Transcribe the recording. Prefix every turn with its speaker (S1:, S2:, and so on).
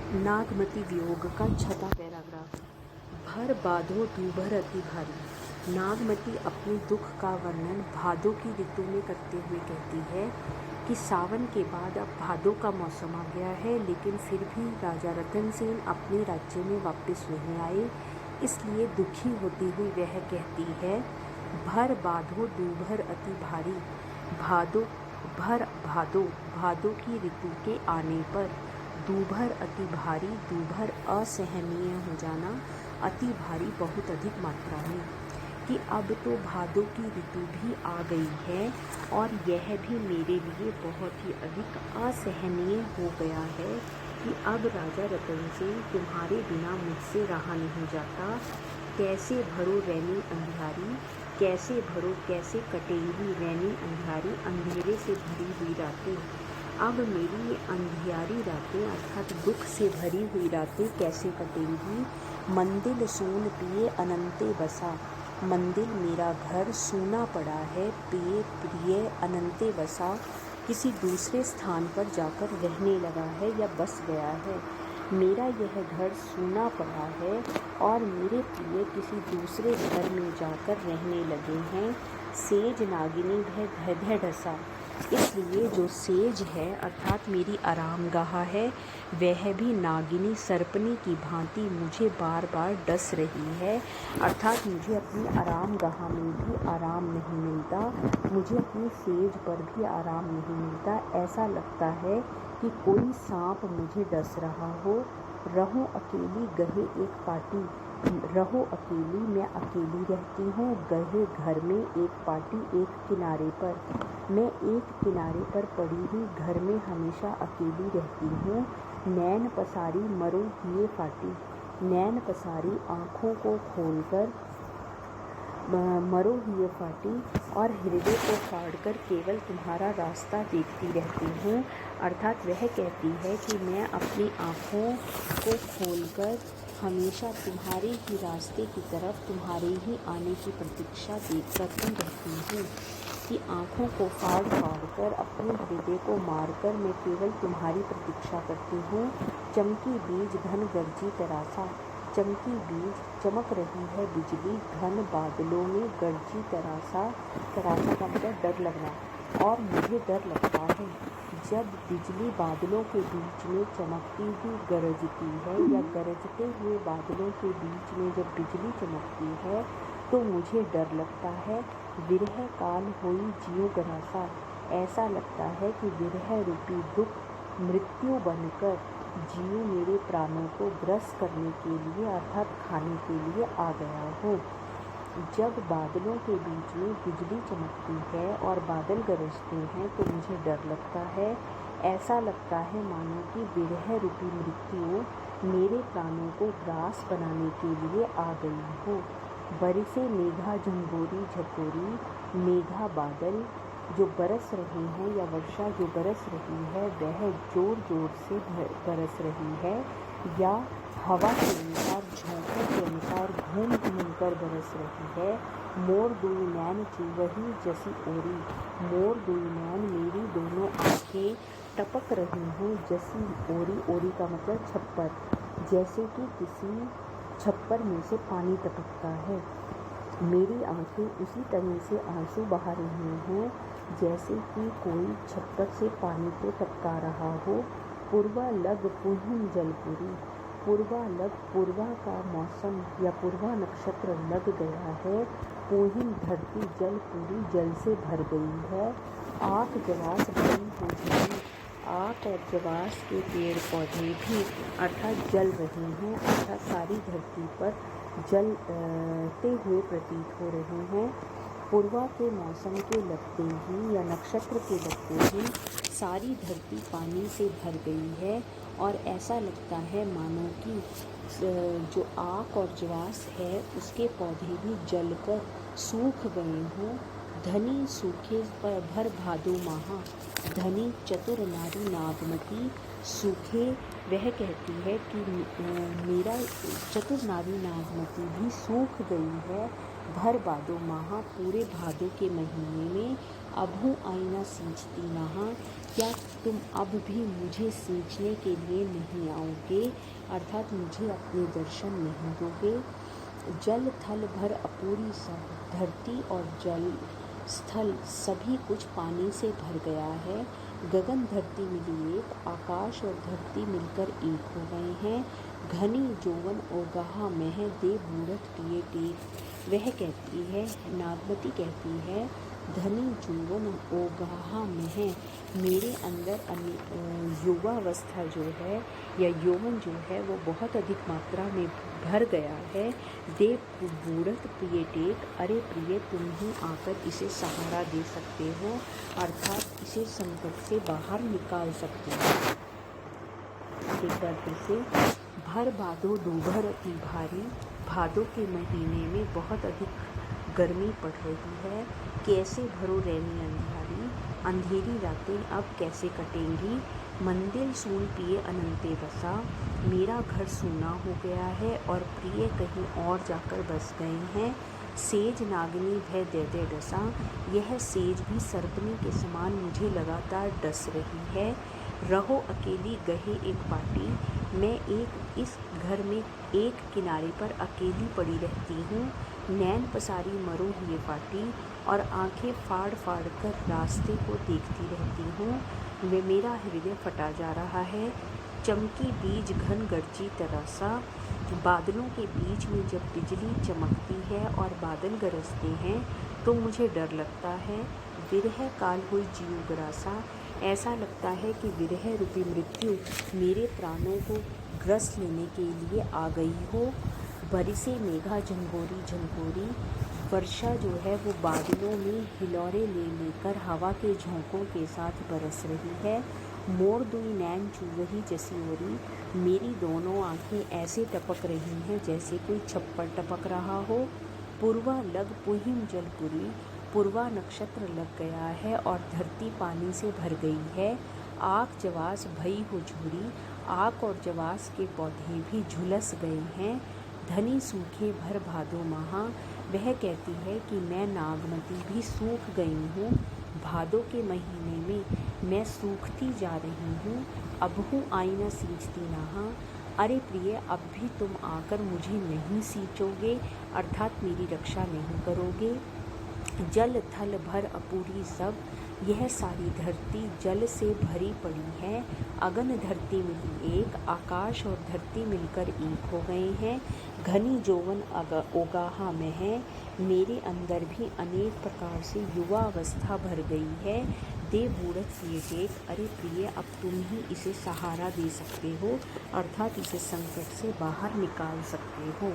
S1: नागमती वियोग का छठा पैराग्राफ। भर बाधो दूभर अति भारी। नागमती अपने दुख का वर्णन भादों की ऋतु में करते हुए कहती है कि सावन के बाद अब भादों का मौसम आ गया है, लेकिन फिर भी राजा रतन सेन अपने राज्य में वापस नहीं आए। इसलिए दुखी होती हुई वह कहती है, भर बाधो दूभर अति भारी। भादों की ऋतु के आने पर दूभर अति भारी, दूभर असहनीय हो जाना, अति भारी बहुत अधिक मात्रा में, कि अब तो भादों की ऋतु भी आ गई है और यह भी मेरे लिए बहुत ही अधिक असहनीय हो गया है कि अब राजा रतन सिंह तुम्हारे बिना मुझसे रहा नहीं जाता। कैसे भरो रैनी अंधियारी, कैसे भरो, कैसे कटेंगी रैनी अंधियारी, अंधेरे से भरी हुई रातें। अब मेरी ये अंधियारी रातें अर्थात दुख से भरी हुई रातें कैसे कटेंगी। मंदिल सून पिए अनंते बसा, मंदिल मेरा घर सूना पड़ा है, पिए प्रिय अनंते बसा, किसी दूसरे स्थान पर जाकर रहने लगा है या बस गया है। मेरा यह घर सूना पड़ा है और मेरे प्रिय किसी दूसरे घर में जाकर रहने लगे हैं। सेज नागिनी भय धय धय ढसा, इसलिए जो सेज है अर्थात मेरी आरामगाह है, वह भी नागिनी सर्पनी की भांति मुझे बार बार डस रही है। अर्थात मुझे अपनी आरामगाह में भी आराम नहीं मिलता, मुझे अपनी सेज पर भी आराम नहीं मिलता। ऐसा लगता है कि कोई सांप मुझे डस रहा हो। रहो अकेली गहे एक पाटी, रहो अकेली, मैं अकेली रहती हूँ। गहे घर में एक पाटी, एक किनारे पर, मैं एक किनारे पर पड़ी हुई घर में हमेशा अकेली रहती हूँ। नैन पसारी मरो हिये फाटी, नैन पसारी आँखों को खोलकर मरो हिये फाटी, और हृदय को फाड़कर केवल तुम्हारा रास्ता देखती रहती हूँ। अर्थात वह कहती है कि मैं अपनी आँखों को खोलकर हमेशा तुम्हारे ही रास्ते की तरफ, तुम्हारे ही आने की प्रतीक्षा देख करती रहती हूँ, कि आँखों को फाड़ कर अपने हृदय को मारकर मैं केवल तुम्हारी प्रतीक्षा करती हूँ। चमकी बीज घन गर्जी तरासा, चमकी बीज चमक रही है बिजली, घन बादलों में गर्जी तरासा, तरासा का मतलब डर लगना। और मुझे डर लगता है जब बिजली बादलों के बीच में चमकती हुई गरजती है, या गरजते हुए बादलों के बीच में जब बिजली चमकती है तो मुझे डर लगता है। विरह काल होई जियो गरासा, ऐसा लगता है कि विरह रूपी दुख मृत्यु बनकर जीव मेरे प्राणों को ग्रस करने के लिए अर्थात खाने के लिए आ गया हो। जब बादलों के बीच में बिजली चमकती है और बादल गरजते हैं तो मुझे डर लगता है। ऐसा लगता है मानो कि विरह रूपी मृत्यु मेरे प्राणों को ग्रास बनाने के लिए आ गई हो। बरसे मेघा झंगोरी झकोरी, मेघा बादल जो बरस रहे हैं या वर्षा जो बरस रही है वह जोर जोर से बरस रही है, या हवा के अनुसार, झोंकों के अनुसार घूम घूम कर बरस रही है। मोर दुई नैन चुवही जसी ओरी, मोर दुई नैन मेरी दोनों आँखें टपक रही हैं जसी ओरी, ओरी का मतलब छप्पर, जैसे कि किसी छप्पर में से पानी टपकता है। मेरी आँखें उसी तरह से आंसू बहा रही हैं जैसे कि कोई छप्पर से पानी को टपका रहा हो। पूर्वा लग पुहिन जलपुरी, पूर्वा लग, पूर्वा का मौसम या पूर्वा नक्षत्र लग गया है। पुहिन धरती जलपुरी जल से भर गई है। आक जवास भरी हो गई, आक और जवास के पेड़ पौधे भी अर्थात जल रहे हैं, अर्थात सारी धरती पर जलते हुए प्रतीत हो रहे हैं। पूर्वा के मौसम के लगते ही या नक्षत्र के लगते ही सारी धरती पानी से भर गई है, और ऐसा लगता है मानो कि जो आक और जवास है उसके पौधे भी जलकर सूख गए हों। धनी सूखे पर भर भादो माहा, धनी चतुर नारी नागमती सूखे, वह कहती है कि मेरा चतुर नारी नागमती भी सूख गई है। भर भादो माहा, पूरे भादों के महीने में, अभू आईना सींचती नहा, क्या तुम अब भी मुझे सींचने के लिए नहीं आओगे, अर्थात मुझे अपने दर्शन नहीं दोगे। जल थल भर अपूरी सब, धरती और जल स्थल सभी कुछ पानी से भर गया है। गगन धरती मिली एक, आकाश और धरती मिलकर एक हो गए हैं। घनी जोवन ओगाहा मह दे बूढ़त पिए टेक। वह कहती है, नागमती कहती है, धनी जोवन ओगाहा मह, मेरे अंदर युवावस्था जो है या यौवन जो है वो बहुत अधिक मात्रा में भर गया है। देव बूढ़त प्रिय टेक, अरे प्रिय तुम ही आकर इसे सहारा दे सकते हो, अर्थात इसे संकट से बाहर निकाल सकते हो। एक बार फिर से, भर भादो दूभर अति भारी, भादो के महीने में बहुत अधिक गर्मी पड़ रही है। कैसे भरो रैनी अंधियारी, अंधेरी रातें अब कैसे कटेंगी। मंदिर सून पिए अनंते बसा, मेरा घर सूना हो गया है और प्रिय कहीं और जाकर बस गए हैं। सेज नागिनी भय दे दे डसा, यह सेज भी सर्पनी के समान मुझे लगातार डस रही है। रहो अकेली गहे एक पाटी, मैं इस घर में एक किनारे पर अकेली पड़ी रहती हूँ। नैन पसारी मरो हुए पाटी और आंखें फाड़ फाड़ कर रास्ते को देखती रहती हूँ। वे मेरा हृदय फटा जा रहा है। चमकी बीज घन गर्जी तरासा, बादलों के बीच में जब बिजली चमकती है और बादल गरजते हैं तो मुझे डर लगता है। विरह काल हुई जीव ग्रासा, ऐसा लगता है कि विरह रूपी मृत्यु मेरे प्राणों को ग्रस लेने के लिए आ गई हो। बरिसे मेघा झंगोरी झंगोरी, वर्षा जो है वो बादलों में हिलौरे ले लेकर हवा के झोंकों के साथ बरस रही है। मोर दुई नैन चूवही जसियोरी, मेरी दोनों आंखें ऐसे टपक रही हैं जैसे कोई छप्पर टपक रहा हो। पूर्वा लग पुहिम जलपुरी, पूर्वा नक्षत्र लग गया है और धरती पानी से भर गई है। आक जवास भई हो झूरी, आक और जवास के पौधे भी झुलस गए हैं। धनी सूखे भर भादो महा, वह कहती है कि मैं नागमती भी सूख गई हूँ। भादो के महीने में मैं सूखती जा रही हूँ। अब हूँ आई न सींचती नहा, अरे प्रिय अब भी तुम आकर मुझे नहीं सींचोगे, अर्थात मेरी रक्षा नहीं करोगे। जल थल भर अपूरी सब, यह सारी धरती जल से भरी पड़ी है। अगन धरती मिली एक, आकाश और धरती मिलकर एक हो गए हैं। घनी जोवन ओगाहा में है, मेरे अंदर भी अनेक प्रकार से युवा अवस्था भर गई है। दे बूढ़त प्रिय टेक, अरे प्रिय अब तुम ही इसे सहारा दे सकते हो, अर्थात इसे संकट से बाहर निकाल सकते हो।